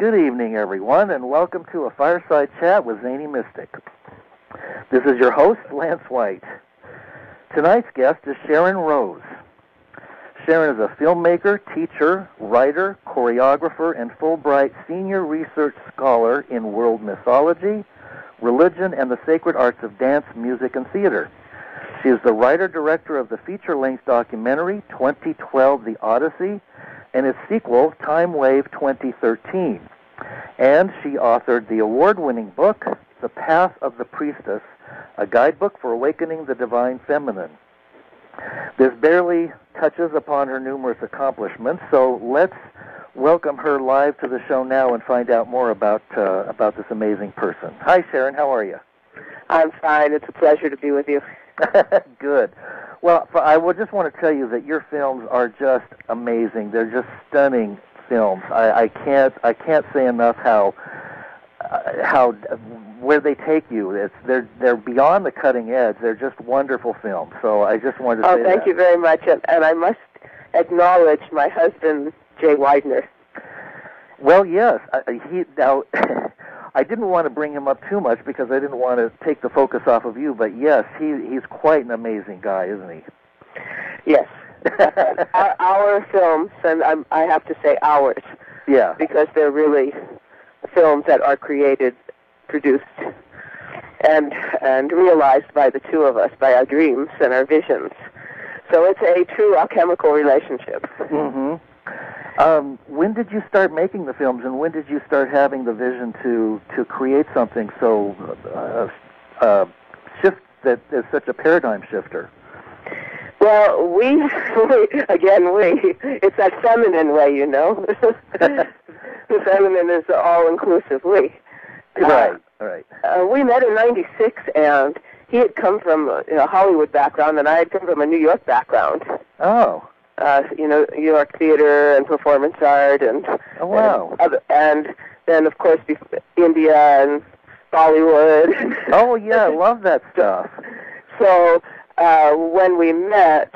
Good evening, everyone, and welcome to a Fireside Chat with Zany Mystic. This is your host, Lance White. Tonight's guest is Sharron Rose. Sharron is a filmmaker, teacher, writer, choreographer, and Fulbright Senior Research Scholar in world mythology, religion, and the sacred arts of dance, music, and theater. She is the writer-director of the feature-length documentary 2012 The Odyssey and its sequel, Timewave 2013. And she authored the award-winning book, The Path of the Priestess, a guidebook for awakening the divine feminine. This barely touches upon her numerous accomplishments, so let's welcome her live to the show now and find out more about this amazing person. Hi, Sharron. How are you? I'm fine. It's a pleasure to be with you. Good. Well, I would just want to tell you that your films are just amazing. They're just stunning films. I can't say enough how where they take you. They're beyond the cutting edge. They're just wonderful films. So I just wanted to say that. Oh, thank you very much. And I must acknowledge my husband, Jay Weidner. Well, yes. I didn't want to bring him up too much because I didn't want to take the focus off of you, but yes, he's quite an amazing guy, isn't he? Yes. Our films, and I have to say ours, yeah, because they're really films that are created, produced, and realized by the two of us, by our dreams and our visions. So it's a true alchemical relationship. Mm-hmm. When did you start making the films, and when did you start having the vision to create something so that is such a paradigm shifter? Well, it's that feminine way, you know. The feminine is all-inclusive we. Right. We met in '96, and he had come from a Hollywood background, and I had come from a New York background. Oh. New York theater and performance art, and oh, wow. And then, of course, India and Bollywood. Oh, yeah, I love that stuff. So when we met,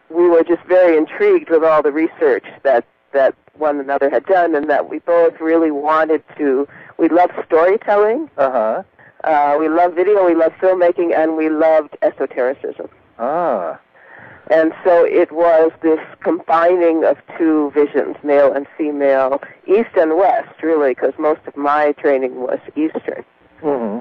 we were just very intrigued with all the research that one another had done, and that we both really wanted to. We loved storytelling. We loved video. We loved filmmaking, and we loved esotericism. Ah. And so it was this combining of two visions, male and female, East and West, really, because most of my training was Eastern. Mm-hmm.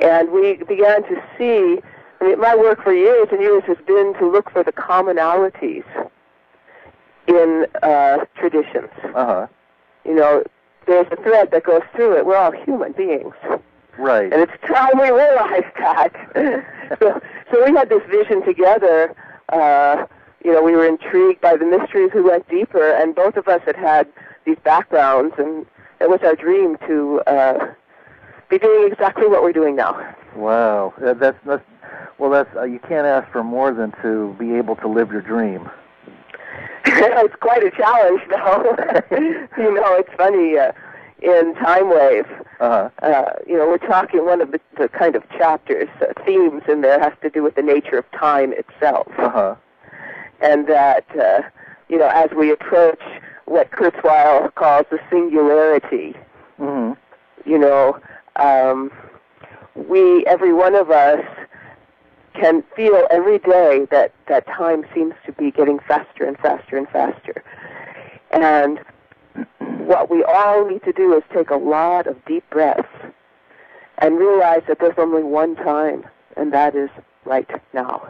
And we began to see, my work for years and years has been to look for the commonalities in traditions. There's a thread that goes through it. We're all human beings. Right. And it's time we realize that. So we had this vision together. We were intrigued by the mysteries. We went deeper, and both of us had these backgrounds, and it was our dream to be doing exactly what we're doing now. Wow, that's you can't ask for more than to be able to live your dream. It's quite a challenge, though. It's funny. In Timewave, we're talking, one of the kind of chapters, themes in there has to do with the nature of time itself. And that, as we approach what Kurzweil calls the singularity, every one of us can feel every day that time seems to be getting faster and faster and faster. And what we all need to do is take a lot of deep breaths and realize that there's only one time, and that is right now.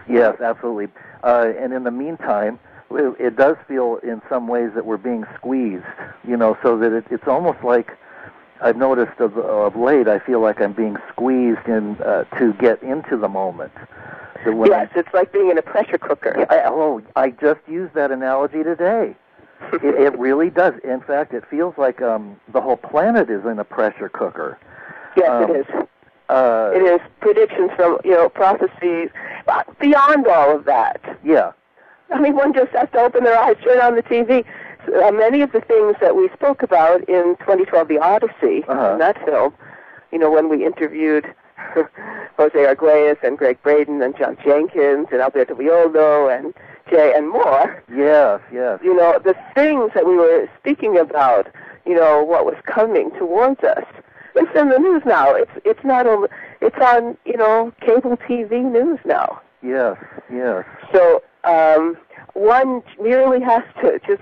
Yes, absolutely. And in the meantime, it does feel in some ways that we're being squeezed, so that it's almost like, I've noticed of late, I feel like I'm being squeezed in to get into the moment. Yes, it's like being in a pressure cooker. I just used that analogy today. It really does. In fact, it feels like the whole planet is in a pressure cooker. Yes, it is. It is predictions from, prophecies, beyond all of that. Yeah. One just has to open their eyes, turn on the TV. Many of the things that we spoke about in 2012, The Odyssey, in that film, when we interviewed Jose Arguelles and Greg Braden and John Jenkins and Alberto Villoldo and Jay, and more. Yes, yes. You know, the things that we were speaking about, you know, what was coming towards us. It's in the news now. It's not only, it's on, you know, cable TV news now. Yes, yes. So one merely has to just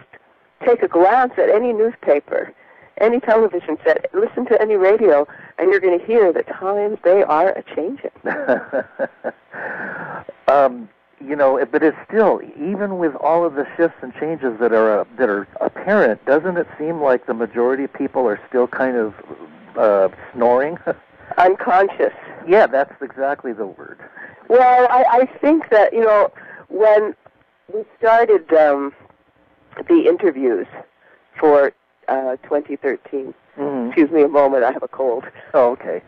take a glance at any newspaper, any television set, listen to any radio, and you're going to hear the times they are a-changing. You know, but it's still, even with all of the shifts and changes that are apparent, doesn't it seem like the majority of people are still kind of snoring? Unconscious. Yeah, that's exactly the word. Well, I think that, you know, when we started the interviews for 2013, excuse me a moment, I have a cold. Oh, okay.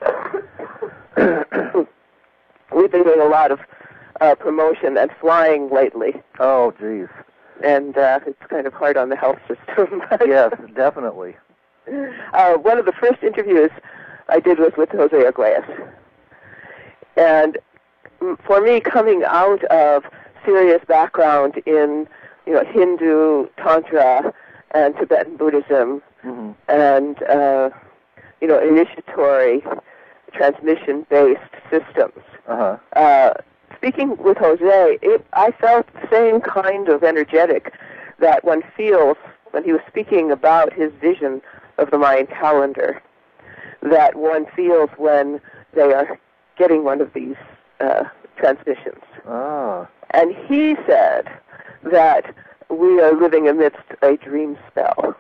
We've been doing a lot of promotion and flying lately. Oh, geez. And it's kind of hard on the health system. Yes, definitely. One of the first interviews I did was with Jose Arguelles. And for me, coming out of serious background in, you know, Hindu, Tantra, and Tibetan Buddhism, and, you know, initiatory, transmission-based systems, speaking with Jose, I felt the same kind of energetic that one feels when he was speaking about his vision of the Mayan calendar, that one feels when they are getting one of these transmissions. And he said that we are living amidst a dream spell.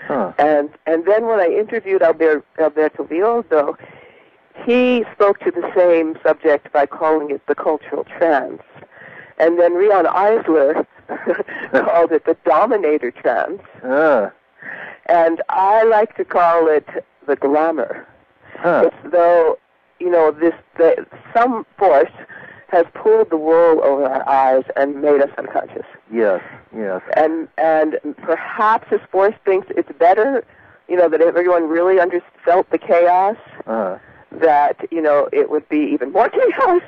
And then when I interviewed Alberto Villoldo, he spoke to the same subject by calling it the cultural trance. And then Rion Eisler called it the dominator trance. And I like to call it the glamour. It's though, you know, some force has pulled the wool over our eyes and made us unconscious. Yes, yes. And perhaps this force thinks it's better, you know, that if everyone really felt the chaos, that, you know, it would be even more chaos.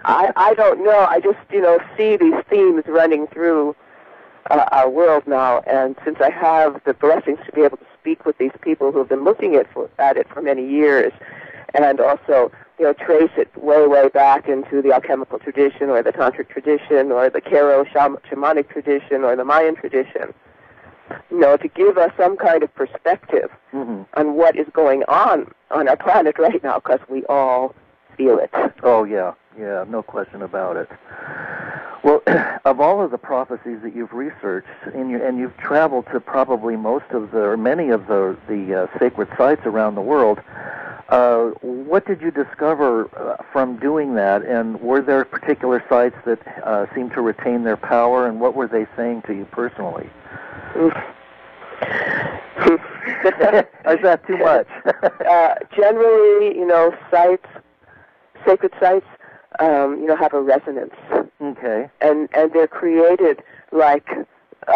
I don't know. I just, you know, see these themes running through our world now, and since I have the blessings to be able to speak with these people who have been looking at it for many years, and also, you know, trace it way, way back into the alchemical tradition, or the tantric tradition, or the Karo shamanic tradition, or the Mayan tradition, you know, to give us some kind of perspective on what is going on our planet right now, because we all feel it. Oh, yeah, yeah, no question about it. Well, of all of the prophecies that you've researched, and you've traveled to probably many of the sacred sites around the world, what did you discover from doing that, and were there particular sites that seemed to retain their power, and what were they saying to you personally? Is that too much? Generally, you know, sacred sites, you know, have a resonance. Okay. And they're created like,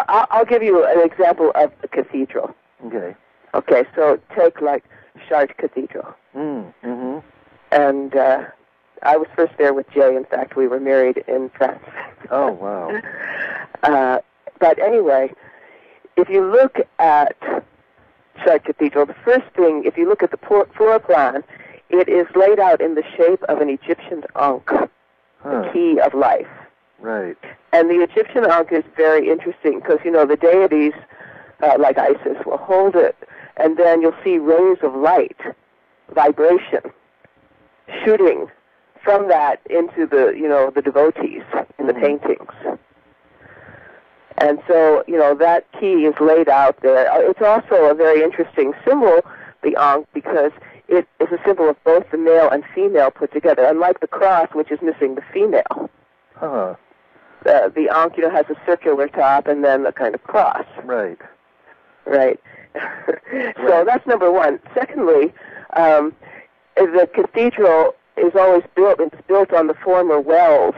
I'll give you an example of the cathedral. Okay. Okay, so take like Chartres Cathedral. And I was first there with Jay. In fact, we were married in France. Oh, wow. But anyway, if you look at Chartres Cathedral, the first thing, if you look at the floor plan, it is laid out in the shape of an Egyptian ankh, the key of life. Right. And the Egyptian ankh is very interesting because, you know, the deities, like Isis, will hold it, and then you'll see rays of light, vibration, shooting from that into the, you know, the devotees in the paintings. And so, you know, that key is laid out there. It's also a very interesting symbol, the ankh, because it is a symbol of both the male and female put together, unlike the cross, which is missing the female. The ankh, you know, has a circular top and then a kind of cross. Right. Right. So that's number one. Secondly, the cathedral is always built. It's built on the former wells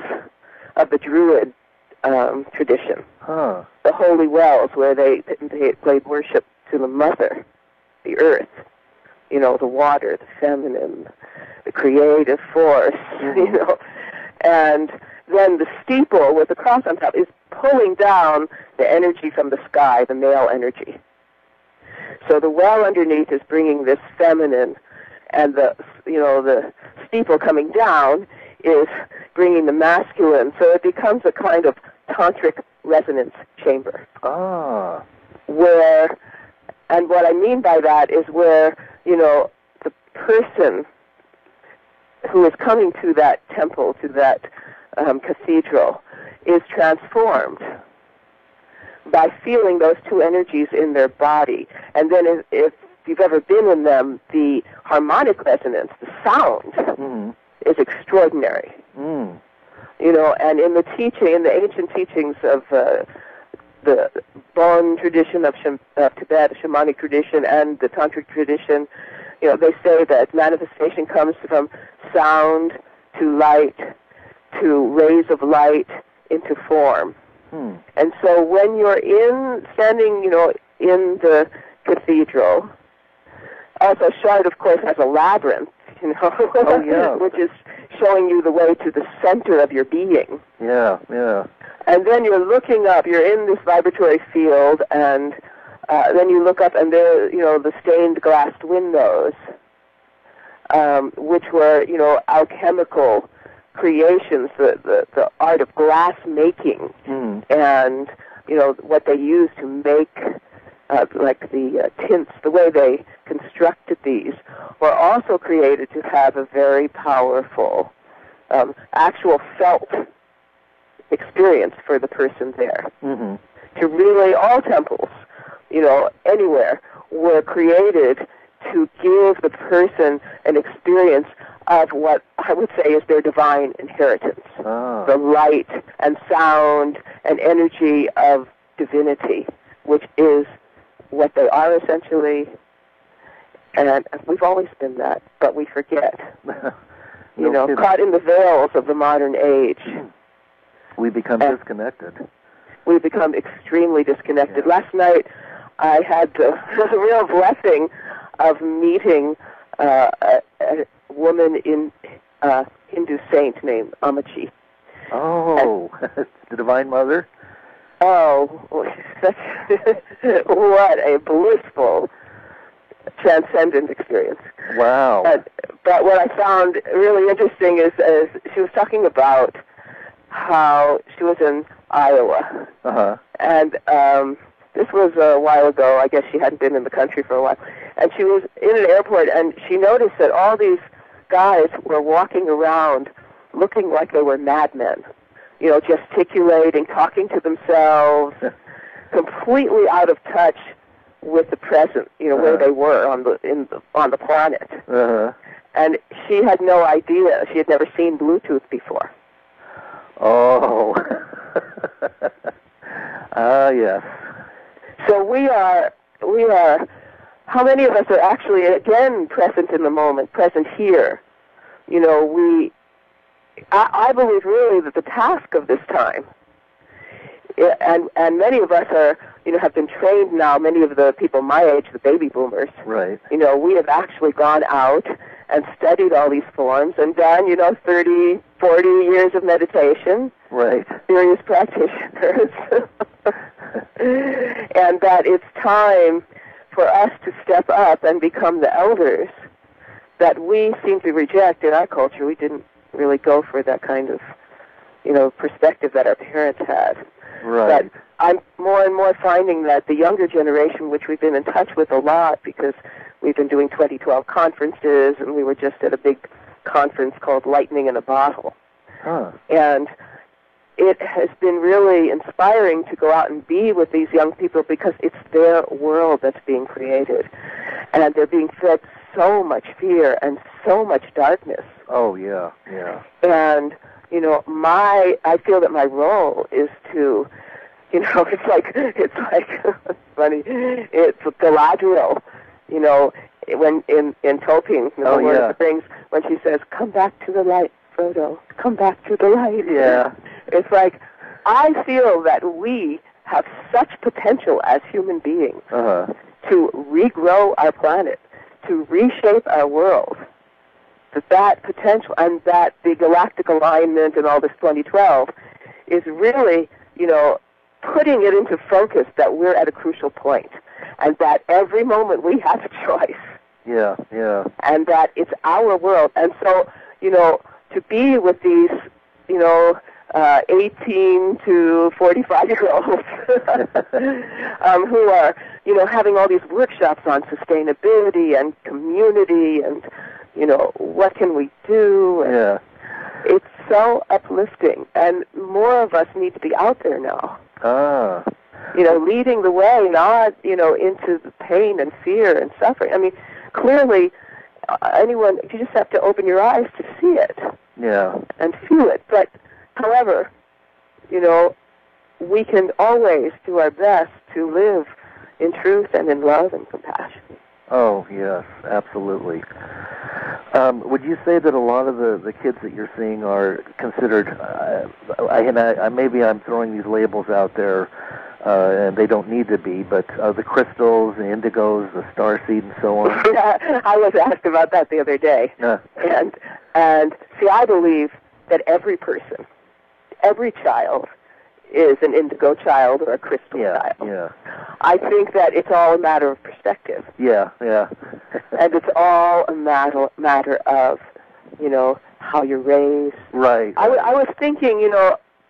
of the Druid tradition. The holy wells where they played worship to the mother, the earth, you know, the water, the feminine, the creative force, you know. And then the steeple with the cross on top is pulling down the energy from the sky, the male energy. So the well underneath is bringing this feminine, and the steeple coming down is bringing the masculine. So it becomes a kind of tantric resonance chamber. Ah. Where, and what I mean by that is where, the person who is coming to that temple, to that cathedral, is transformed by feeling those two energies in their body. And then if you've ever been in them, the harmonic resonance, the sound, is extraordinary. Mm. And in the ancient teachings of the Bon tradition of Tibet, the shamanic tradition, and the tantric tradition, they say that manifestation comes from sound to light, to rays of light into form. And so when you're standing, in the cathedral, also Shard, of course, has a labyrinth, Oh, yeah. which is showing you the way to the center of your being. Yeah, yeah. And then you're looking up, you're in this vibratory field, and then you look up, and there, the stained glass windows, which were, alchemical creations, the art of glass making, and what they used to make like the tints, the way they constructed these, were also created to have a very powerful actual felt experience for the person there. To really, all temples, anywhere, were created to give the person an experience of what I would say is their divine inheritance. The light and sound and energy of divinity, which is what they are essentially. And we've always been that, but we forget. Caught in the veils of the modern age. We become disconnected. We become extremely disconnected. Yeah. Last night, I had the real blessing of meeting a woman in Hindu saint named Amachi. Oh, the Divine Mother? Oh, what a blissful, transcendent experience. Wow. But what I found really interesting is she was talking about how she was in Iowa. And this was a while ago. I guess she hadn't been in the country for a while. And she was in an airport, and she noticed that all these guys were walking around looking like they were madmen, gesticulating, talking to themselves, completely out of touch with the present, where they were on the planet. And she had no idea. She had never seen Bluetooth before. Oh. Yes. So we are, how many of us are actually, again, present in the moment, present here? I believe really that the task of this time, and many of us are, have been trained now, many of the people my age, the baby boomers, right. We have actually gone out and studied all these forms and done, 30, 40 years of meditation. Right. Serious practitioners. And that it's time for us to step up and become the elders that we seem to reject in our culture. We didn't really go for that kind of, perspective that our parents had. Right. But I'm more and more finding that the younger generation, which we've been in touch with a lot because we've been doing 2012 conferences, and we were just at a big conference called Lightning in a Bottle. And it has been really inspiring to go out and be with these young people because it's their world that's being created. And they're being fed so much fear and so much darkness. Oh, yeah, yeah. And, I feel that my role is to, it's like funny, it's Galadriel, when in Tolkien, the Lord of the Rings, when she says, "Come back to the light, Frodo, come back to the light." Yeah. It's like, I feel that we have such potential as human beings to regrow our planet, to reshape our world, that potential and that the galactic alignment and all this 2012 is really, putting it into focus that we're at a crucial point, and that every moment we have a choice. Yeah, yeah. And that it's our world. And so, to be with these, 18 to 45-year-olds who are, having all these workshops on sustainability and community and, what can we do? Yeah. It's so uplifting. And more of us need to be out there now. Ah. Leading the way, not, into the pain and fear and suffering. I mean, clearly, you just have to open your eyes to see it. Yeah. And feel it. But, however, we can always do our best to live in truth and in love and compassion. Oh, yes, absolutely. Would you say that a lot of the kids that you're seeing are considered, maybe I'm throwing these labels out there, and they don't need to be, but the crystals, the indigos, the starseed, and so on? Yeah, I was asked about that the other day. And see, I believe that every person, every child, is an indigo child or a crystal child. Yeah. I think that it's all a matter of perspective. Yeah, yeah. And it's all a matter of, how you're raised. Right. I was thinking,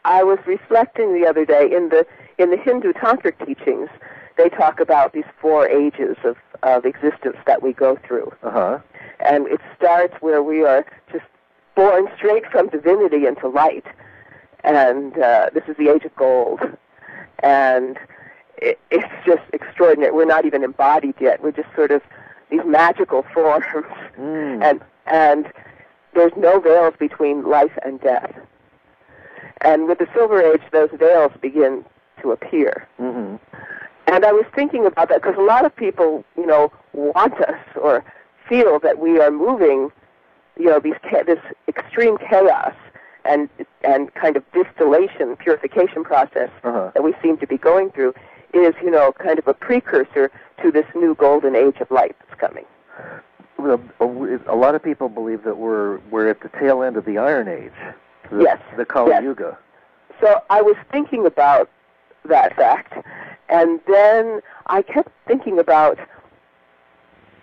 I was reflecting the other day in the Hindu tantric teachings. They talk about these 4 ages of existence that we go through. Uh-huh. And it starts where we are just born straight from divinity into light. And this is the age of gold. And it's just extraordinary. We're not even embodied yet. We're just sort of these magical forms. Mm. And there's no veils between life and death. And with the Silver Age, those veils begin to appear. Mm-hmm. And I was thinking about that because a lot of people, want us or feel that we are moving, this extreme chaos and kind of distillation, purification process that we seem to be going through is, kind of a precursor to this new golden age of light that's coming. Well, a lot of people believe that we're at the tail end of the Iron Age. The Kali Yuga. So I was thinking about that fact, and then I kept thinking about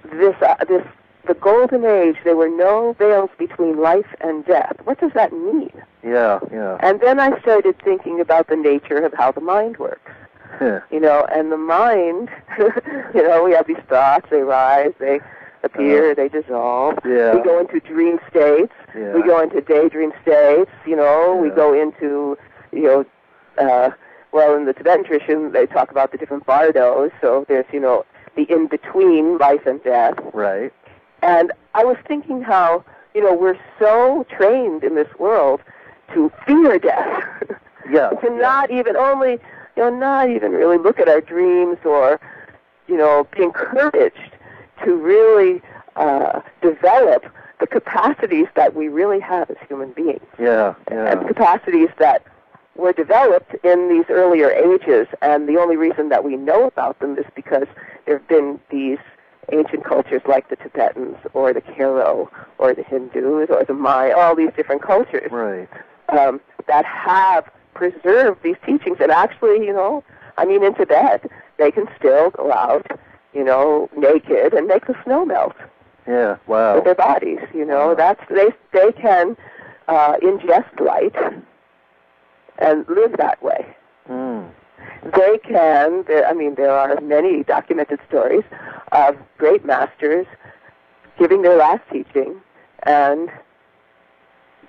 the golden age. There were no veils between life and death. What does that mean? Yeah, yeah. And then I started thinking about the nature of how the mind works. And the mind, we have these thoughts, they rise, they appear, they dissolve. Yeah. We go into dream states. Yeah. We go into daydream states. We go into, in the Tibetan tradition, they talk about the different bardos. So there's, the in-between life and death. Right. And I was thinking how, we're so trained in this world to fear death. Yeah. To not even not even really look at our dreams or, be encouraged to really develop the capacities that we really have as human beings. Yeah, yeah. And capacities that were developed in these earlier ages, and the only reason that we know about them is because there have been these ancient cultures like the Tibetans or the Karo or the Hindus or the Maya, all these different cultures that have preserved these teachings. And actually, in Tibet, they can still go out, naked and make the snow melt. Yeah, wow. With their bodies, Wow. They can ingest light and live that way. Mm. They can, there are many documented stories of great masters giving their last teaching and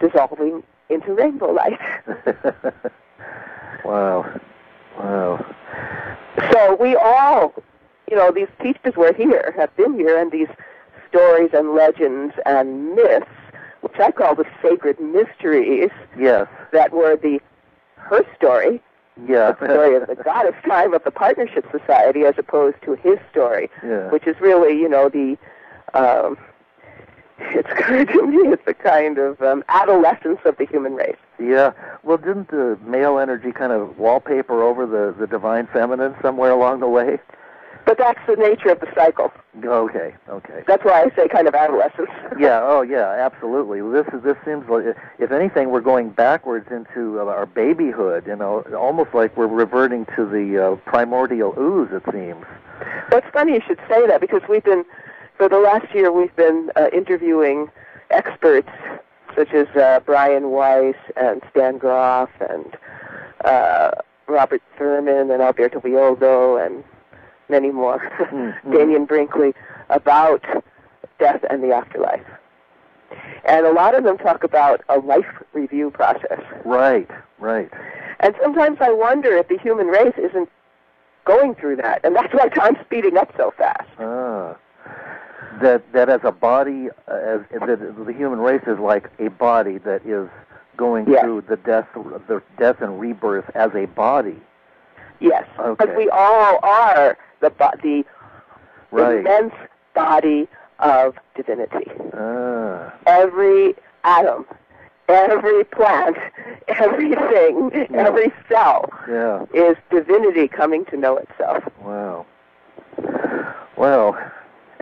dissolving into rainbow light. Wow. So we all, these teachers were here, have been here, and these stories and legends and myths, which I call the sacred mysteries, that were her story, the story of the goddess time of the Partnership Society, as opposed to his story, which is really, it's the kind of adolescence of the human race. Yeah. Well, didn't the male energy kind of wallpaper over the divine feminine somewhere along the way? But that's the nature of the cycle. Okay. That's why I say kind of adolescence. Yeah. Oh, yeah. Absolutely. This seems like, if anything, we're going backwards into our babyhood. Almost like we're reverting to the primordial ooze. It seems. Well, it's funny you should say that, because for the last year, we've been interviewing experts such as Brian Weiss and Stan Groff and Robert Thurman and Alberto Villoldo and many more, Damian Brinkley, about death and the afterlife. And a lot of them talk about a life review process. Right. And sometimes I wonder if the human race isn't going through that, and that's why time's speeding up so fast. That as a body, the human race is like a body that is going through the death and rebirth as a body. Yes, okay. Because we all are the immense body of divinity. Every atom, every plant, everything, every cell is divinity coming to know itself. Wow. Well,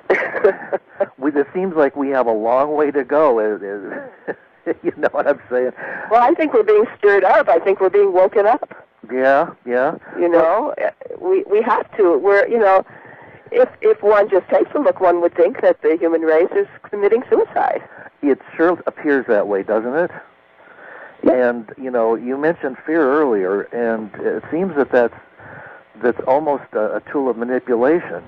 it seems like we have a long way to go. You know what I'm saying? Well, I think we're being stirred up. I think we're being woken up. Yeah. We have to. If one just takes a look, one would think that the human race is committing suicide. It sure appears that way, doesn't it? Yeah. And you mentioned fear earlier, and it seems that's almost a tool of manipulation.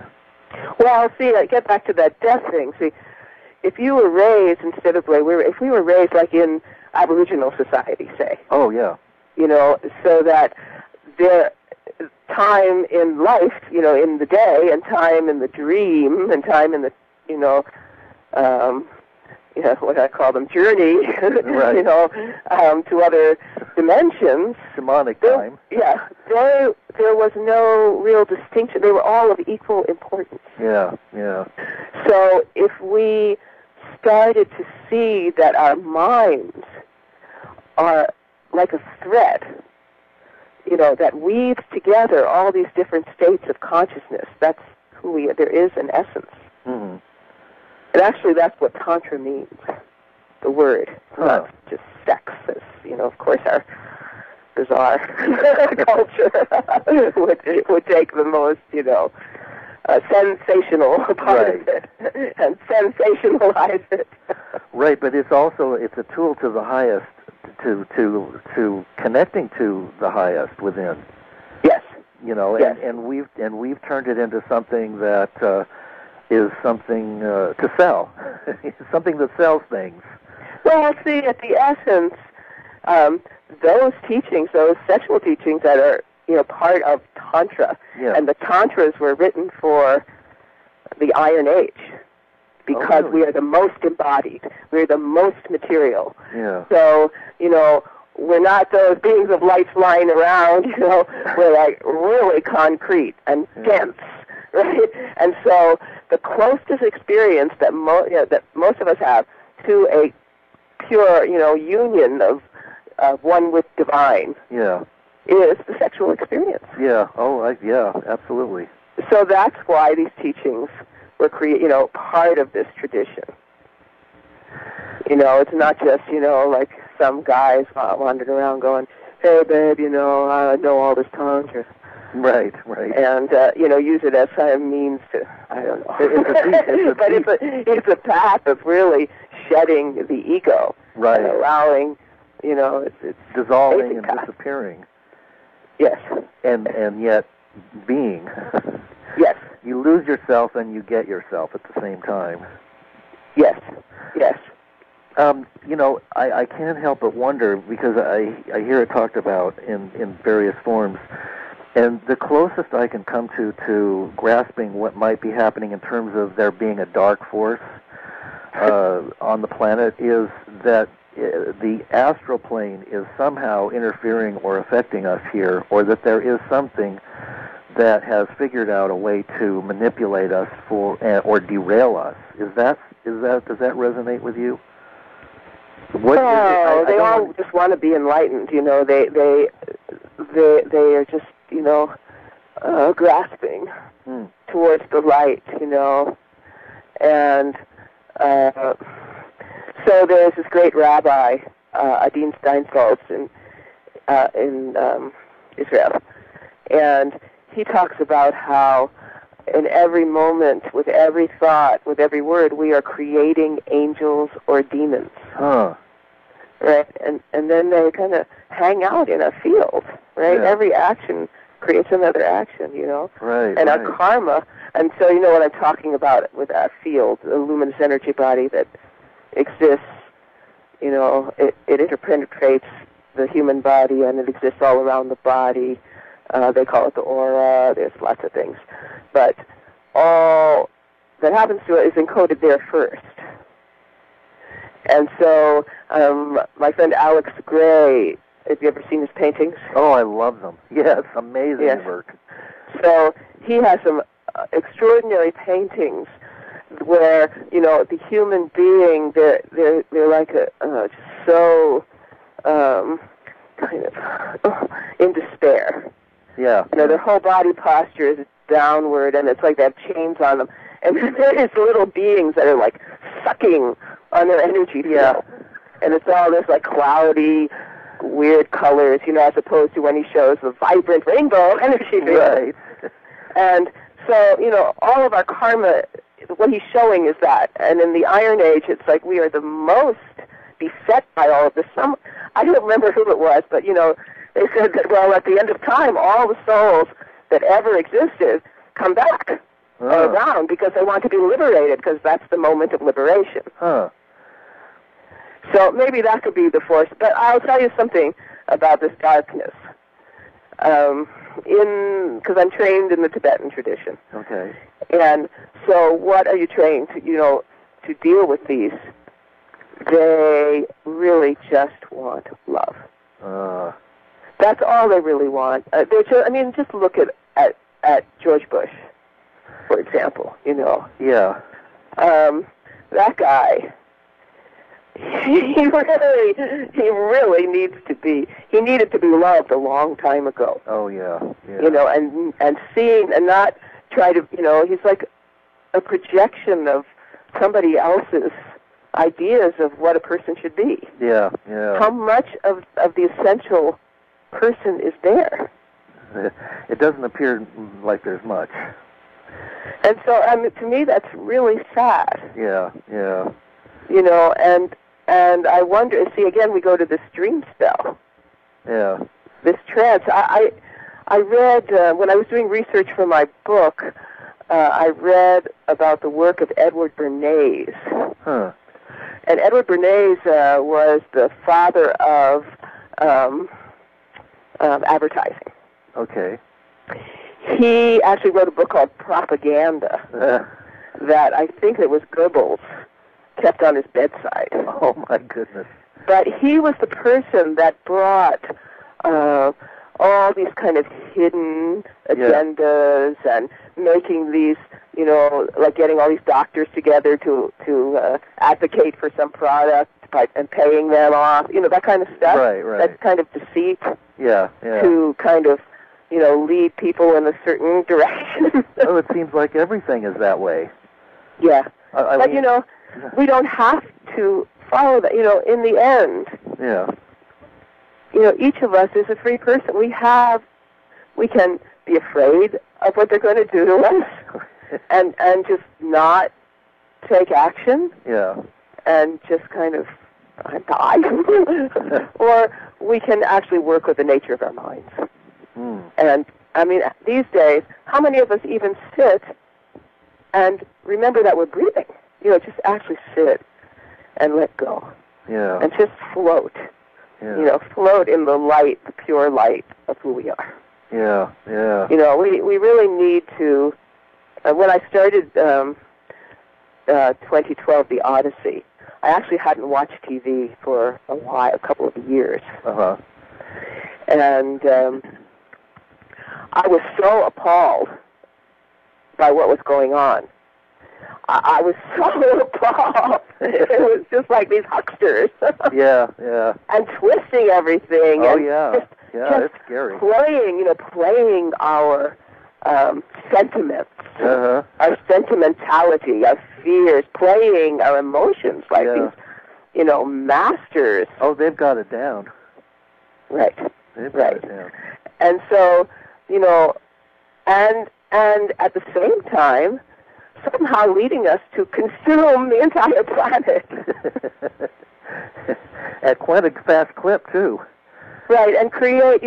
Well, see, I get back to that death thing. See, if you were raised if we were raised like in Aboriginal society, say. Oh yeah. So that there time in life, in the day, and time in the dream, and time in the, what I call them, journey, right. To other dimensions. Shamanic time. There was no real distinction. They were all of equal importance. Yeah. So if we started to see that our minds are like a thread, that weaves together all these different states of consciousness. That's who we are. There is an essence. Mm-hmm. And actually, that's what Tantra means, the word. Not just sex, as, of course, our bizarre culture would take the most, sensational part of it and sensationalize it. Right, but it's a tool to the highest, to connecting to the highest within. Yes. Yes. And we've turned it into something that is something to sell, something that sells things. Well, see, at the essence, those teachings, those sexual teachings that are part of Tantra, and the Tantras were written for the Iron Age. Because we are the most embodied. We're the most material. Yeah. So, we're not those beings of light flying around, we're like really concrete and dense, right? And so the closest experience that most of us have to a pure, union of one with divine is the sexual experience. Yeah. Absolutely. So that's why these teachings were part of this tradition. It's not just, like some guys wandering around going, hey, babe, I know all this Tantra. Right. And, use it as a means to, I don't know. But it's a path of really shedding the ego. Right. And allowing, it's dissolving and disappearing. Yes. And yet being. Yes. You lose yourself and you get yourself at the same time. Yes. I can't help but wonder, because I hear it talked about in various forms, and the closest I can come to grasping what might be happening in terms of there being a dark force on the planet is that the astral plane is somehow interfering or affecting us here, or that there is something that has figured out a way to manipulate us or derail us. Does that resonate with you? They all just want to be enlightened. They are just grasping towards the light, you know. And so there's this great rabbi, Adin Steinsaltz in Israel, and he talks about how in every moment, with every thought, with every word, we are creating angels or demons. Huh. Right? And then they kind of hang out in a field, right? Yeah. Every action creates another action, you know? Right. And right. our karma, and so you know what I'm talking about with that field, the luminous energy body that exists, you know, it interpenetrates the human body, and it exists all around the body. They call it the aura. There's lots of things. But all that happens to it is encoded there first. And so my friend Alex Gray, have you ever seen his paintings? Oh, I love them. Yes, amazing Yes. work. So he has some extraordinary paintings where, you know, the human being, they're like so kind of in despair. Yeah. You know, their whole body posture is downward, and it's like they have chains on them. And there's little beings that are like sucking on their energy field. Yeah. And it's all this like cloudy, weird colors, you know, as opposed to when he shows the vibrant rainbow energy field. Right. And so, you know, all of our karma, what he's showing is that. And in the Iron Age, it's like we are the most beset by all of this. I don't remember who it was, but, you know, they said that, well, at the end of time, all the souls that ever existed come back around because they want to be liberated, because that's the moment of liberation. Huh. So maybe that could be the force. But I'll tell you something about this darkness. Because I'm trained in the Tibetan tradition. Okay. And so what are you trained to, you know, to deal with these? They really just want love. That's all they really want. Just look at George Bush, for example, you know. Yeah. That guy, he really needed to be loved a long time ago. Oh, yeah. Yeah. You know, and seen and not try to, you know, he's like a projection of somebody else's ideas of what a person should be. Yeah, yeah. How much of the essential person is there? It doesn't appear like there's much. And so, to me, that's really sad. Yeah, yeah. You know, and I wonder, see, again, we go to this dream spell. Yeah. This trance. I read, when I was doing research for my book, I read about the work of Edward Bernays. Huh. And Edward Bernays was the father of advertising. Okay. He actually wrote a book called Propaganda that I think it was Goebbels kept on his bedside. Oh, my goodness. But he was the person that brought all these kind of hidden agendas and making these, you know, like getting all these doctors together to advocate for some product and paying them off, you know, that kind of stuff. Right, right. That kind of deceit. Yeah, yeah. To kind of, you know, lead people in a certain direction. Oh, it seems like everything is that way. Yeah. I but, mean, you know, we don't have to follow that. You know, in the end, yeah. You know, each of us is a free person. We can be afraid of what they're going to do to us and just not take action. Yeah. And just kind of die. Or we can actually work with the nature of our minds. And, I mean, these days, how many of us even sit and remember that we're breathing? You know, just actually sit and let go. Yeah. And just float. Yeah. You know, float in the light, the pure light of who we are. Yeah, yeah. You know, we really need to, when I started 2012, the Odyssey, I actually hadn't watched TV for a couple of years. Uh-huh. And I was so appalled by what was going on. I was so appalled. It was just like these hucksters. Yeah, yeah. And twisting everything. Oh, and yeah. Just it's scary. playing our sentiments, our sentimentality, our fears, playing our emotions like these, masters. Oh, they've got it down. Right. They've got it down. And so, and at the same time, somehow leading us to consume the entire planet. At quite a fast clip, too. Right, and create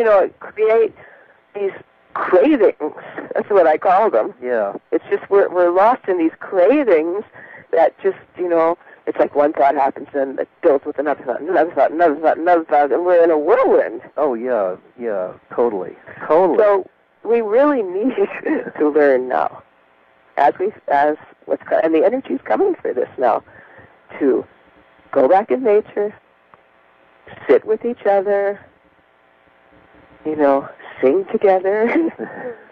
these cravings. That's what I call them. Yeah. It's just we're lost in these cravings that just, it's like one thought happens and it builds with another thought, another thought, another thought, another thought, and we're in a whirlwind. Oh, yeah, totally. So we really need to learn now, and the energy's coming for this now, to go back in nature, sit with each other, sing together,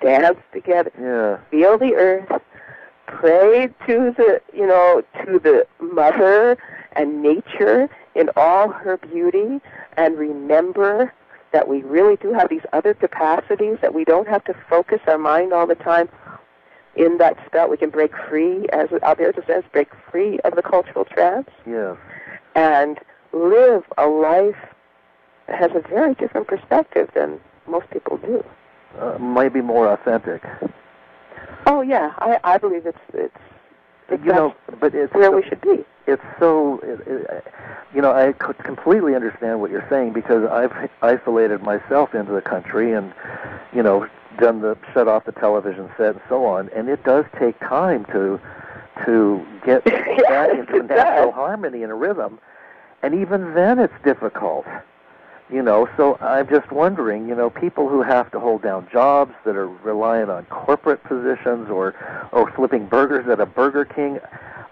dance together, feel the earth, pray to the mother and nature in all her beauty, and remember that we really do have these other capacities, that we don't have to focus our mind all the time in that spell. We can break free, as Alberto says, break free of the cultural trance. Yes. And live a life that has a very different perspective than most people do. Maybe more authentic. Oh yeah, I believe it's but it's where we should be. It's so, I could completely understand what you're saying, because I've isolated myself into the country and, shut off the television set and so on, and it does take time to get back into natural harmony and a rhythm, and even then it's difficult. So I'm just wondering, people who have to hold down jobs that are reliant on corporate positions or flipping burgers at a Burger King,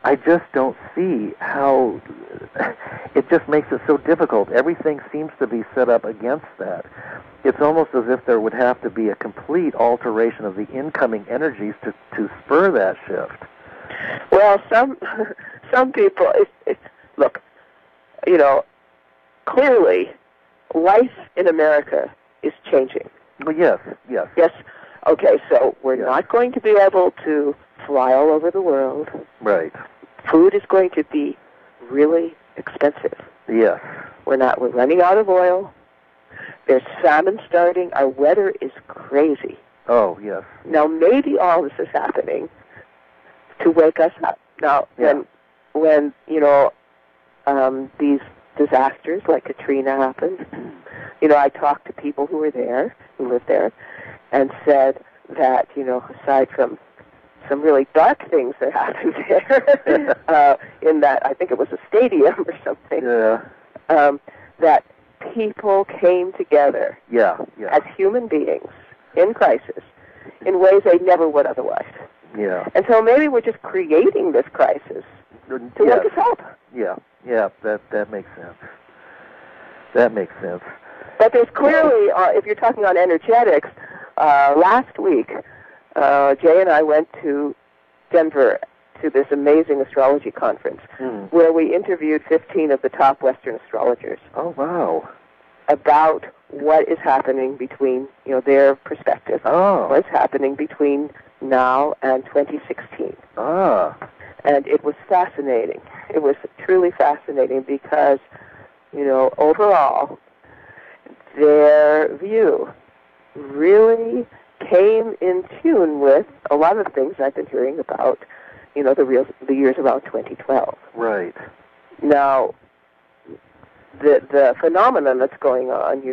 I just don't see how it just makes it so difficult. Everything seems to be set up against that. It's almost as if there would have to be a complete alteration of the incoming energies to spur that shift. Well, some people, look, clearly, life in America is changing. Well, yes. Yes. Okay, so we're not going to be able to fly all over the world. Right. Food is going to be really expensive. Yes. We're running out of oil. There's famine starting. Our weather is crazy. Oh, yes. Now, maybe all this is happening to wake us up. Now, when these disasters like Katrina happened, I talked to people who were there, who lived there, and said that, aside from some really dark things that happened there, in that, I think it was a stadium or something, that people came together as human beings in crisis in ways they never would otherwise. Yeah. And so maybe we're just creating this crisis to wake us up. Yeah, that makes sense. That makes sense. But there's clearly, if you're talking on energetics, last week, Jay and I went to Denver to this amazing astrology conference where we interviewed 15 of the top Western astrologers. Oh, wow. About what is happening between, their perspective. Oh. What's happening between now and 2016. Ah. And it was fascinating. It was truly fascinating because, overall, their view really came in tune with a lot of the things I've been hearing about, the years around 2012. Right. Now, the phenomenon that's going on,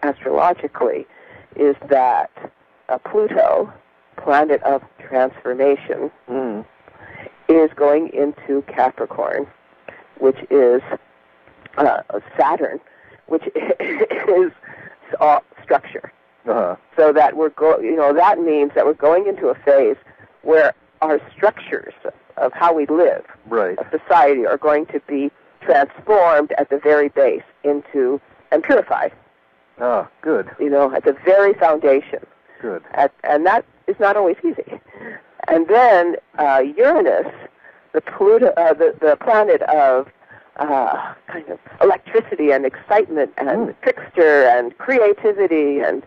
astrologically, is that Pluto, planet of transformation, is going into Capricorn, which is Saturn, which is structure. Uh-huh. So that that means that we're going into a phase where our structures of how we live, right, of society, are going to be transformed at the very base and purified. Ah, good. At the very foundation. Good. And that is not always easy. And then Uranus, the planet of kind of electricity and excitement and trickster and creativity and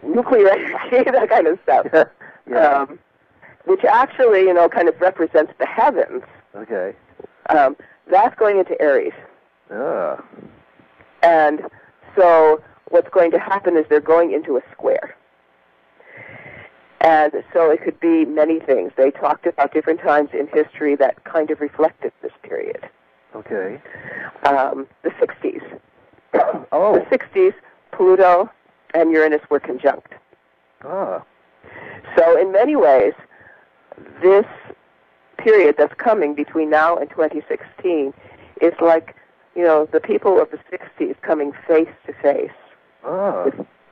nuclear energy, that kind of stuff. Yeah. Which actually, kind of represents the heavens. Okay. That's going into Aries. Ah. And so what's going to happen is they're going into a square. And so it could be many things. They talked about different times in history that kind of reflected this period. Okay. The 60s. Oh. The 60s, Pluto and Uranus were conjunct. Ah. So in many ways, this period that's coming between now and 2016 is like, the people of the 60s coming face to face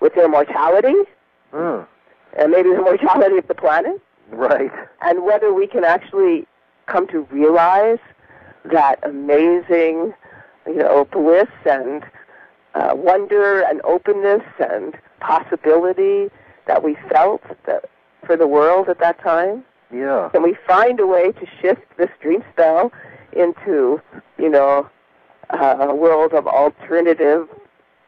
with their mortality, and maybe the mortality of the planet. Right. And whether we can actually come to realize that amazing, bliss and wonder and openness and possibility that we felt for the world at that time. Yeah. Can we find a way to shift this dream spell into, a world of alternative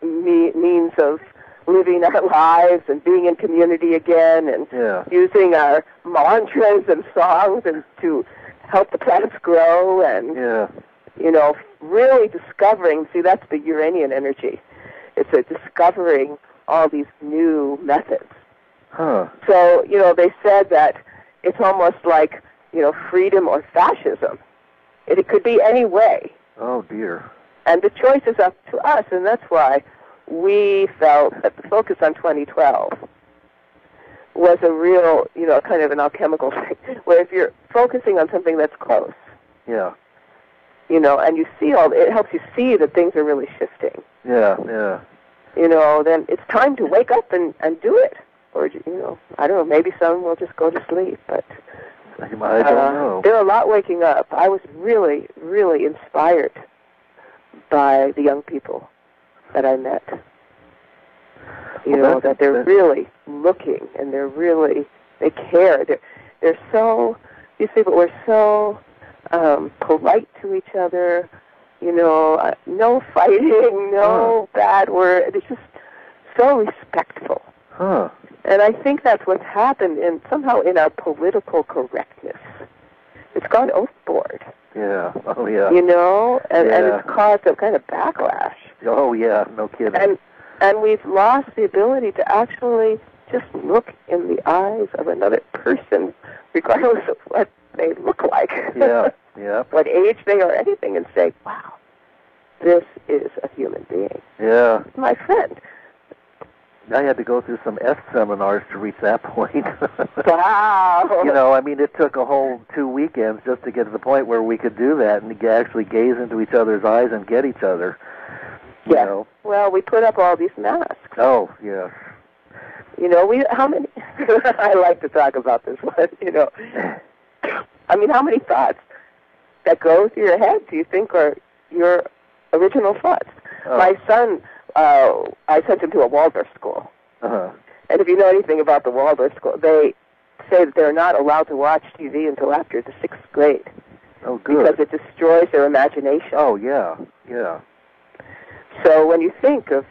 means of living our lives and being in community again and using our mantras and songs and to help the planets grow and, really discovering, see, that's the Uranian energy. It's a discovering all these new methods. Huh. So, they said that it's almost like, freedom or fascism. It could be any way. Oh, dear. And the choice is up to us, and that's why we felt that the focus on 2012 was a real, kind of an alchemical thing, where if you're focusing on something that's close, and you see it helps you see that things are really shifting. Yeah. Then it's time to wake up and do it. Or, I don't know, maybe some will just go to sleep, but I don't know. There are a lot waking up. I was really, really inspired by the young people that I met. That they're really looking and they care. They're so, these people were so polite to each other, no fighting, no bad word. It's just so respectful. Huh. And I think that's what's happened somehow in our political correctness. It's gone overboard. Yeah. Oh, yeah. And it's caused a kind of backlash. Oh, yeah. No kidding. And we've lost the ability to actually just look in the eyes of another person, regardless of what they look like. Yeah. What age they are, anything, and say, wow, this is a human being. Yeah. My friend. I had to go through some S seminars to reach that point. Wow. It took a whole 2 weekends just to get to the point where we could do that and actually gaze into each other's eyes and get each other. Yeah. Well, we put up all these masks. Oh, yes. How many, I like to talk about this one, how many thoughts that go through your head do you think are your original thoughts? Oh. My son, I sent him to a Waldorf school. Uh-huh. And if you know anything about the Waldorf school, they say that they're not allowed to watch TV until after the 6th grade. Oh, good. Because it destroys their imagination. Oh, yeah. So when you think of,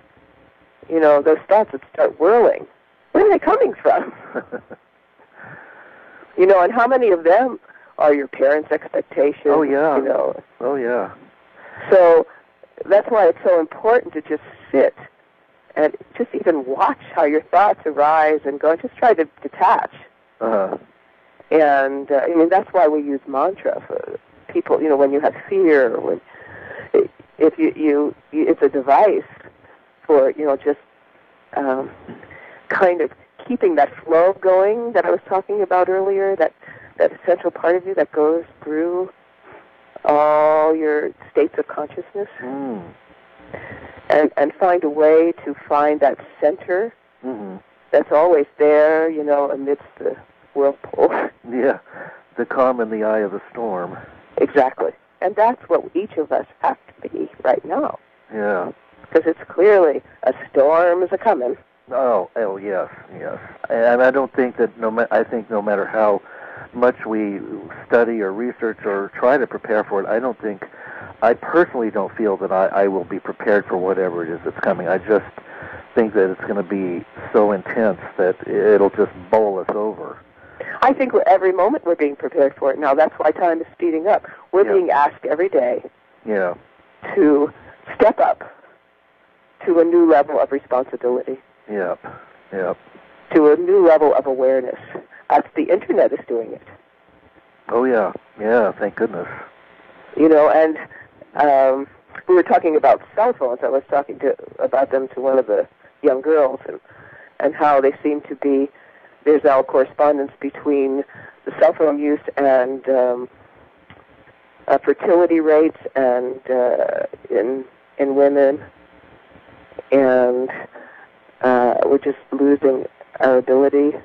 those thoughts that start whirling, where are they coming from? And how many of them are your parents' expectations? Oh, yeah. Oh, yeah. So that's why it's so important to just sit and just even watch how your thoughts arise and go. Just try to detach. Uh-huh. And, that's why we use mantra for people, when you have fear, when if you it's a device for, just kind of keeping that flow going that I was talking about earlier, that essential part of you that goes through all your states of consciousness, and find a way to find that center that's always there, amidst the whirlpool. Yeah, the calm in the eye of the storm. Exactly. And that's what each of us have to be right now. Yeah. Because it's clearly a storm is a-coming. Oh, yes. And I don't think that I think no matter how much we study or research or try to prepare for it, I personally don't feel that I will be prepared for whatever it is that's coming. I just think that it's going to be so intense that it'll just bowl us over. I think every moment we're being prepared for it now. That's why time is speeding up. We're being asked every day to step up to a new level of responsibility. Yep. To a new level of awareness. That's the Internet is doing it. Oh, yeah. Yeah, thank goodness. You know, and we were talking about cell phones. I was talking about them to one of the young girls and how they seem to be, there's now a correspondence between the cell phone use and fertility rates and in women, and we're just losing our ability,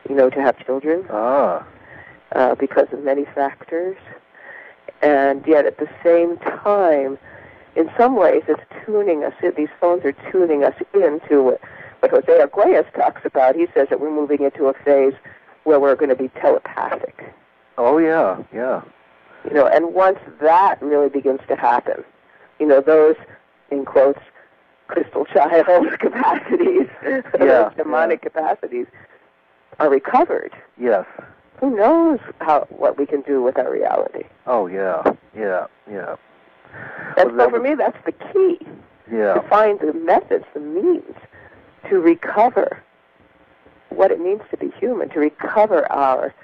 you know, to have children because of many factors. And yet at the same time, in some ways, it's tuning us in. These phones are tuning us into what Jose Arguelles talks about. He says that we're moving into a phase where we're going to be telepathic. Oh, yeah. You know, and once that really begins to happen, you know, those, in quotes, crystal child capacities, those demonic capacities are recovered. Yes. Who knows what we can do with our reality? Oh, yeah. And so for me, that's the key. Yeah. To find the methods, the means to recover what it means to be human, to recover our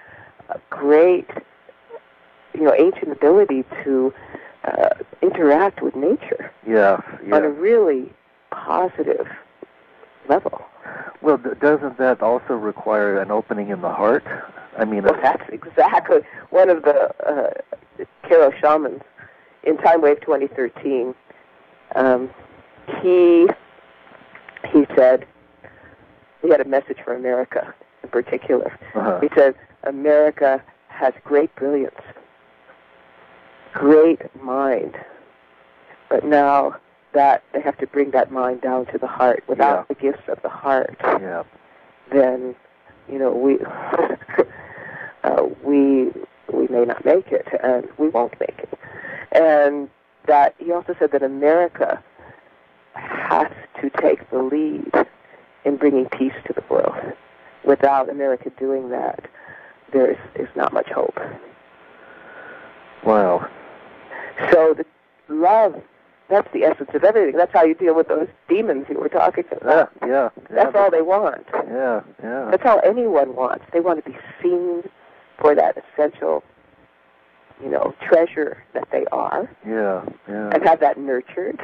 great, you know, ancient ability to interact with nature on a really positive level. Well, doesn't that also require an opening in the heart? I mean, well, that's exactly one of the Karo shamans in Timewave 2013. He said he had a message for America in particular. He said, America has great brilliance, great mind, but now that they have to bring that mind down to the heart. Without the gifts of the heart, then, you know, we may not make it, and we won't make it. And that he also said that America has to take the lead in bringing peace to the world. Without America doing that, there is not much hope. Wow. So the love, that's the essence of everything. That's how you deal with those demons you were talking about. Yeah. That's all they want. Yeah. That's all anyone wants. They want to be seen for that essential, you know, treasure that they are. Yeah. And have that nurtured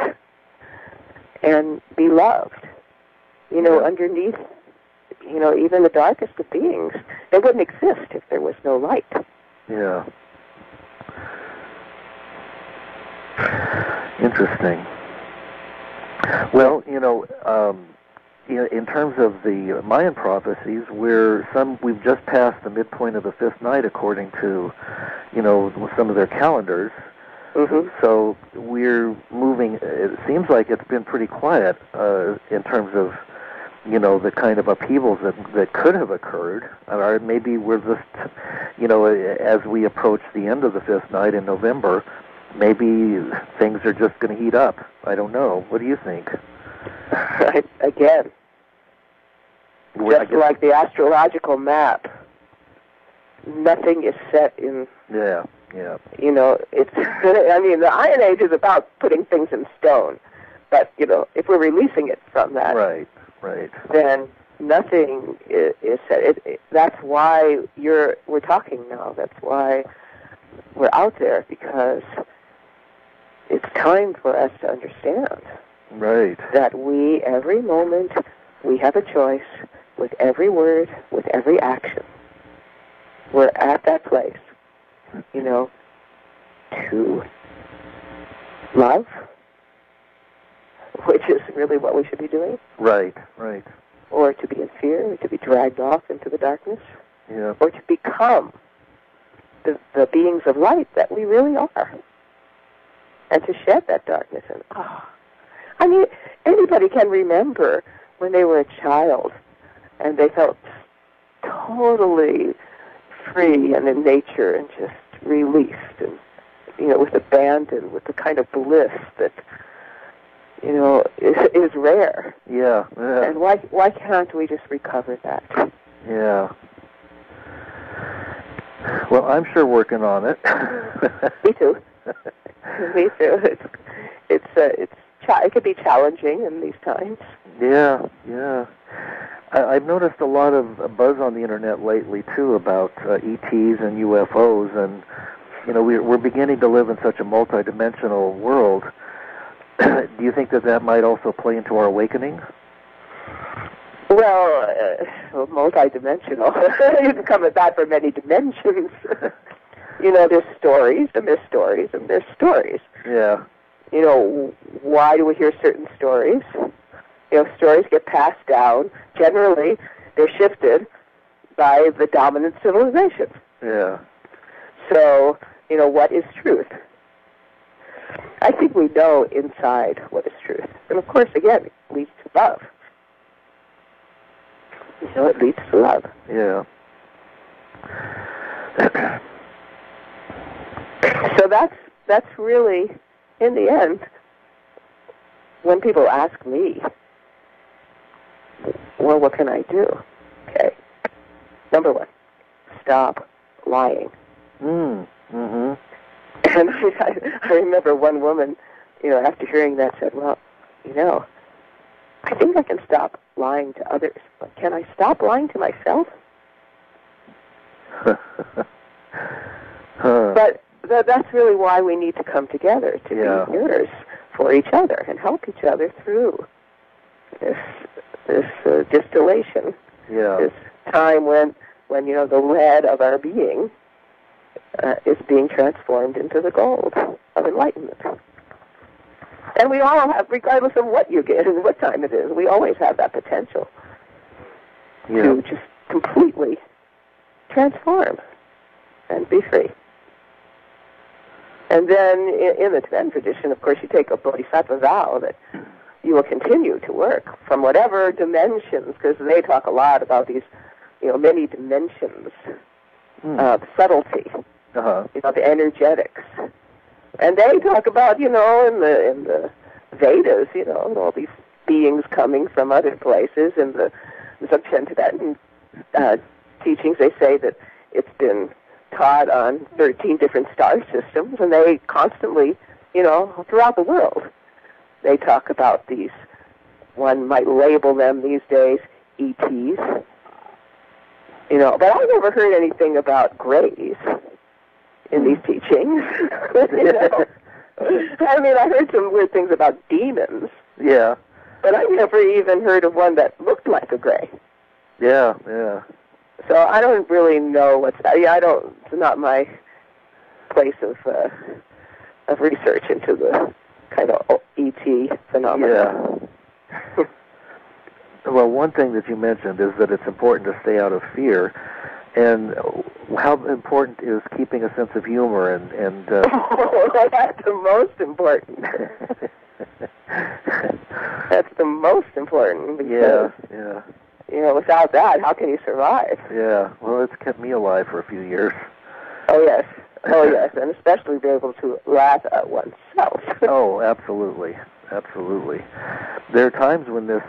and be loved. You know, underneath, you know, even the darkest of beings, they wouldn't exist if there was no light. Yeah. Interesting. Well, you know, in terms of the Mayan prophecies, we've just passed the midpoint of the fifth night according to, you know, some of their calendars. Mm-hmm. So we're moving. It seems like it's been pretty quiet in terms of, you know, the kind of upheavals that could have occurred. Or maybe we're just, you know, as we approach the end of the fifth night in November, maybe things are just going to heat up. I don't know. What do you think? Again, just like the astrological map, nothing is set in. Yeah. You know, I mean, the Iron Age is about putting things in stone. But, you know, if we're releasing it from that, right. then nothing is set. That's why we're talking now. That's why we're out there, because it's time for us to understand that every moment, we have a choice with every word, with every action. We're at that place, you know, to love, which is really what we should be doing. Right. Or to be in fear, or to be dragged off into the darkness. Yeah. Or to become the beings of light that we really are. And to shed that darkness. And I mean, anybody can remember when they were a child and they felt totally free and in nature and just released and, with abandon, with the kind of bliss that, is rare. Yeah, yeah. And why can't we just recover that? Yeah. Well, I'm sure working on it. Me too. Me too. It can be challenging in these times. Yeah, yeah. I've noticed a lot of buzz on the internet lately too about ETs and UFOs, and we're beginning to live in such a multidimensional world. Do you think that might also play into our awakening? Well, multidimensional. You can come at that from many dimensions. There's stories, and there's stories, and there's stories. Yeah. Why do we hear certain stories? Stories get passed down. Generally, they're shifted by the dominant civilization. Yeah. So, what is truth? I think we know inside what is truth. And of course, again, it leads to love. It leads to love. Yeah. So that's really, in the end, when people ask me, well, what can I do? Okay. Number one, stop lying. Mm-hmm. And I remember one woman, after hearing that said, well, I think I can stop lying to others, but can I stop lying to myself? But that's really why we need to come together, to be mirrors for each other and help each other through this distillation, this time when the lead of our being is being transformed into the gold of enlightenment. And we all have, regardless of what you get and what time it is, we always have that potential to just completely transform and be free. And then in the Tibetan tradition, of course, you take a bodhisattva vow that you will continue to work from whatever dimensions, because they talk a lot about these, many dimensions of subtlety, the energetics. And they talk about, in the Vedas, all these beings coming from other places. In the Dzogchen Tibetan teachings, they say that it's been taught on 13 different star systems, and they constantly, throughout the world, they talk about these, one might label them these days ETs, but I've never heard anything about grays in these teachings. I mean, I heard some weird things about demons. Yeah. But I never even heard of one that looked like a gray. Yeah, yeah. So I don't really know it's not my place of research into the kind of ET phenomenon. Yeah. Well, one thing that you mentioned is that it's important to stay out of fear. And how important is keeping a sense of humor and Oh, that's the most important. That's the most important because, without that, how can you survive? Yeah, well, it's kept me alive for a few years. Oh, yes, and especially be able to laugh at oneself. Oh, absolutely. There are times when this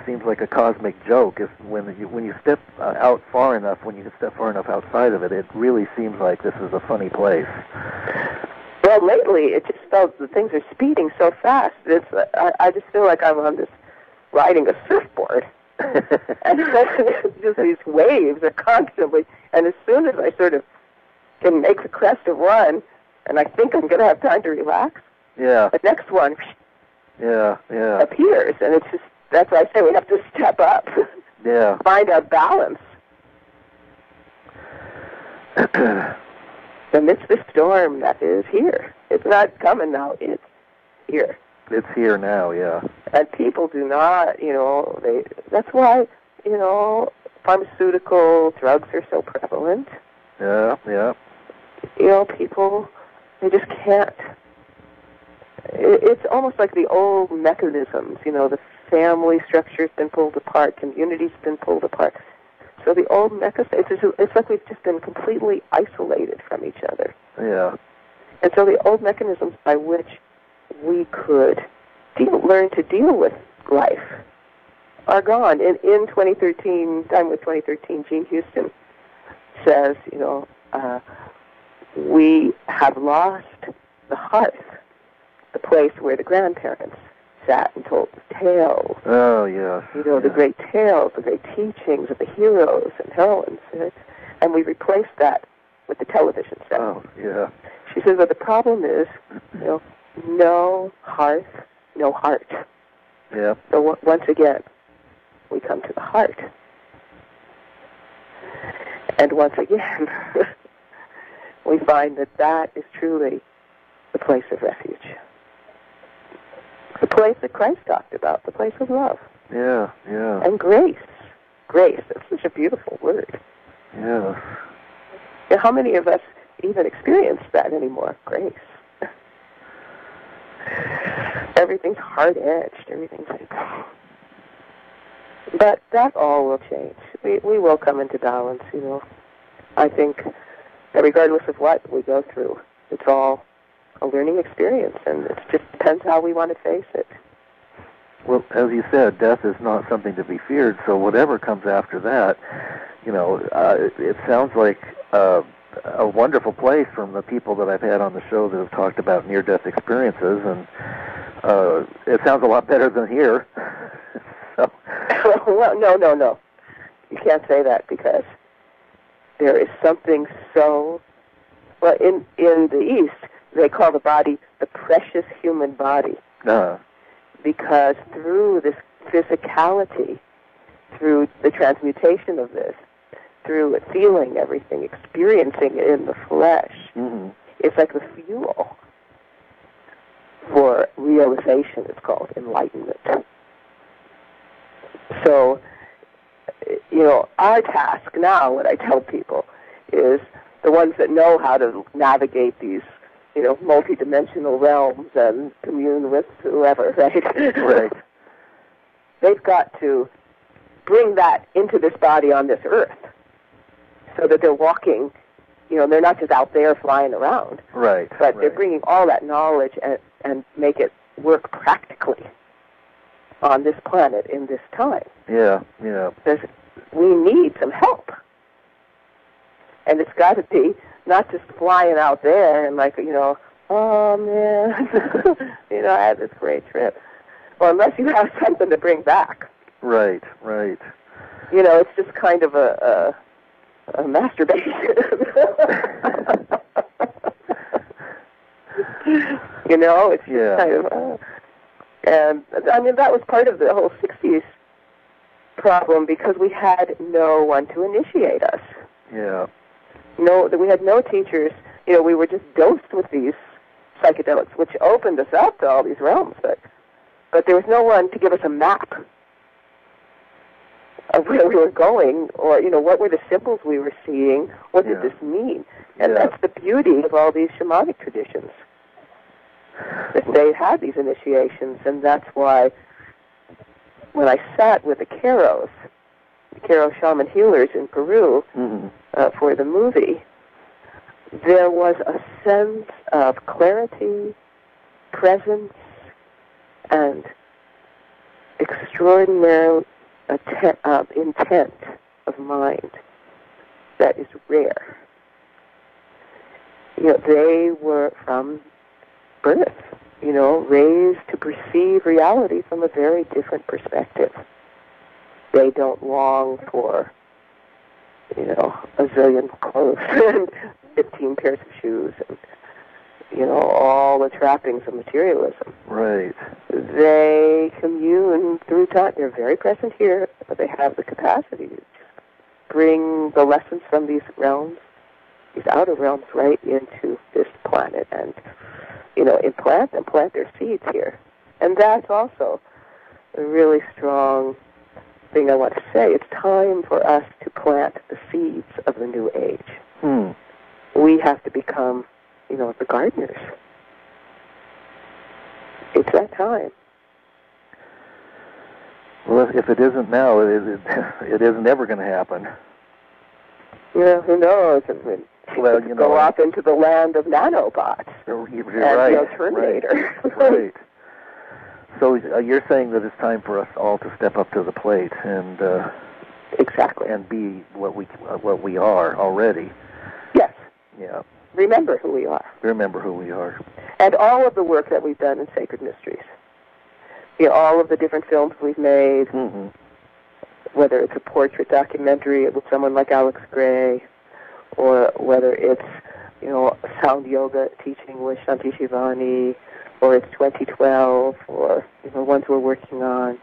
seems like a cosmic joke. Is when you step out far enough, when you step far enough outside of it, it really seems like this is a funny place. Well, lately it just felt that things are speeding so fast. I just feel like I'm riding a surfboard, and just these waves are constantly. And as soon as I sort of can make the crest of one, and I think I'm going to have time to relax, the next one. Appears, and it's just, that's why I say we have to step up, find our balance amidst the storm that is here. It's not coming now, it's here. It's here now, yeah. And people do not, that's why, pharmaceutical drugs are so prevalent. Yeah. People, they just can't. It's almost like the old mechanisms, the family structure's been pulled apart, community's been pulled apart. So the old mecha states, it's like we've just been completely isolated from each other. Yeah. And so the old mechanisms by which we could learn to deal with life are gone. In 2013, Timewave 2013, Gene Houston says, we have lost the hearth, the place where the grandparents sat and told the tales. Oh, yes. The great tales, the great teachings of the heroes and heroines. And we replaced that with the television set. Oh, yeah. She says, but the problem is, no hearth, no heart. Yeah. So once again, we come to the heart. And once again, we find that is truly the place of refuge. The place that Christ talked about, the place of love. Yeah, yeah. And grace. Grace, that's such a beautiful word. Yeah. How many of us even experience that anymore? Grace. Everything's hard-edged. Everything's like... But that all will change. We will come into balance, I think that regardless of what we go through, it's all a learning experience, and it just depends how we want to face it. Well, as you said, death is not something to be feared, so whatever comes after that, it sounds like a wonderful place from the people that I've had on the show that have talked about near-death experiences, and it sounds a lot better than here. So. Well, no. You can't say that because there is something so... Well, in the East, they call the body the precious human body. Because through this physicality, through the transmutation of this, through feeling everything, experiencing it in the flesh, it's like the fuel for realization. It's called enlightenment. So, our task now, what I tell people, is the ones that know how to navigate these, multi-dimensional realms and commune with whoever, right? Right. They've got to bring that into this body on this earth so that they're walking, they're not just out there flying around. Right. But they're bringing all that knowledge and make it work practically on this planet in this time. Yeah, yeah. Because we need some help. And it's got to be not just flying out there and oh man, I had this great trip. Well, unless you have something to bring back. Right, right. It's just kind of a masturbation. It's just kind of... and, that was part of the whole 60s problem because we had no one to initiate us. Yeah. We had no teachers. We were just dosed with these psychedelics, which opened us up to all these realms. But there was no one to give us a map of where we were going, or what were the symbols we were seeing. What did this mean? And that's the beauty of all these shamanic traditions. That they had these initiations, and that's why when I sat with the Keros shaman healers in Peru for the movie, there was a sense of clarity, presence, and extraordinary intent of mind that is rare. They were from birth, raised to perceive reality from a very different perspective. They don't long for, a zillion clothes and 15 pairs of shoes and, all the trappings of materialism. Right. They commune through time. They're very present here, but they have the capacity to bring the lessons from these realms, these outer realms, right into this planet and, plant their seeds here. And that's also a really strong thing I want to say. It's time for us to plant the seeds of the new age. We have to become, the gardeners. It's that time. Well, if it isn't now, it isn't ever going to happen. Yeah, who knows? Well, go off into the land of nanobots. You're and, right. Terminator. Right. So you're saying that it's time for us all to step up to the plate and exactly, and be what we are already. Yes. Yeah. Remember who we are. Remember who we are. And all of the work that we've done in Sacred Mysteries. All of the different films we've made, whether it's a portrait documentary with someone like Alex Gray, or whether it's, sound yoga teaching with Shanti Shivani, or it's 2012, or ones we're working on.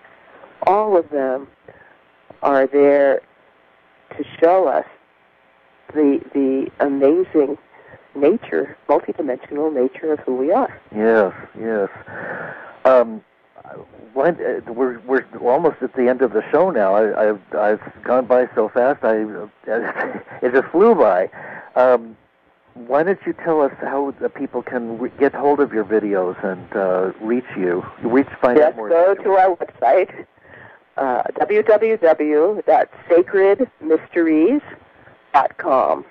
All of them are there to show us the amazing nature, multidimensional nature of who we are. Yes, yes. We're almost at the end of the show now. I've gone by so fast. It just flew by. Why don't you tell us how the people can get hold of your videos and reach you? Find out more. Go to our website, www.sacredmysteries.com.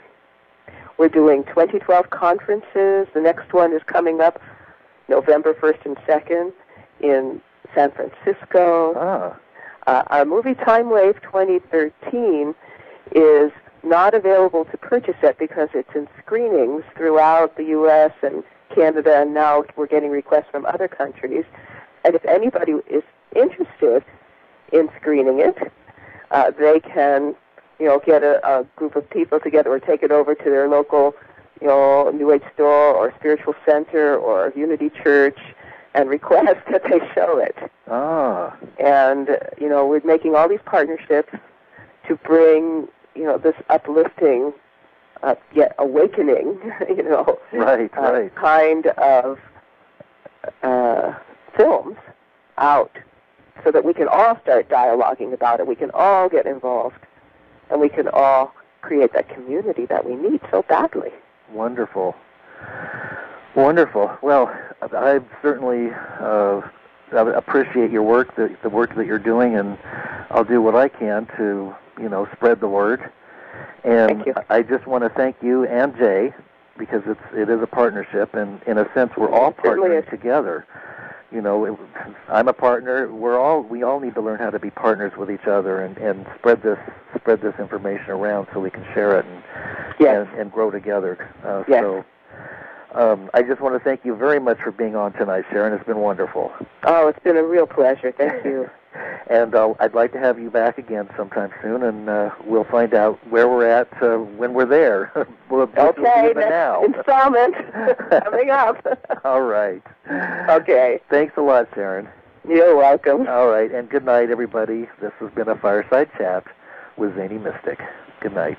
We're doing 2012 conferences. The next one is coming up November 1st and 2nd in San Francisco. Our movie Timewave 2013 is not available to purchase yet because it's in screenings throughout the U.S. and Canada, and now we're getting requests from other countries. And if anybody is interested in screening it, they can, get a group of people together or take it over to their local, New Age store or spiritual center or Unity Church and request that they show it. And, we're making all these partnerships to bring, this uplifting, yet awakening, right. kind of films out so that we can all start dialoguing about it. We can all get involved, and we can all create that community that we need so badly. Wonderful. Wonderful. Well, I certainly appreciate your work, the work that you're doing, and I'll do what I can to, spread the word. And thank you. I just want to thank you and Jay, because it is a partnership, and in a sense we're all partnering together. I'm a partner. We all need to learn how to be partners with each other and spread this information around so we can share it and grow together. So I just want to thank you very much for being on tonight, Sharron. It's been wonderful. Oh, it's been a real pleasure. Thank you. And I'd like to have you back again sometime soon, and we'll find out where we're at when we're there. Okay, next installment coming up. All right. Okay. Thanks a lot, Sharron. You're welcome. All right, and good night, everybody. This has been a Fireside Chat with Zany Mystic. Good night.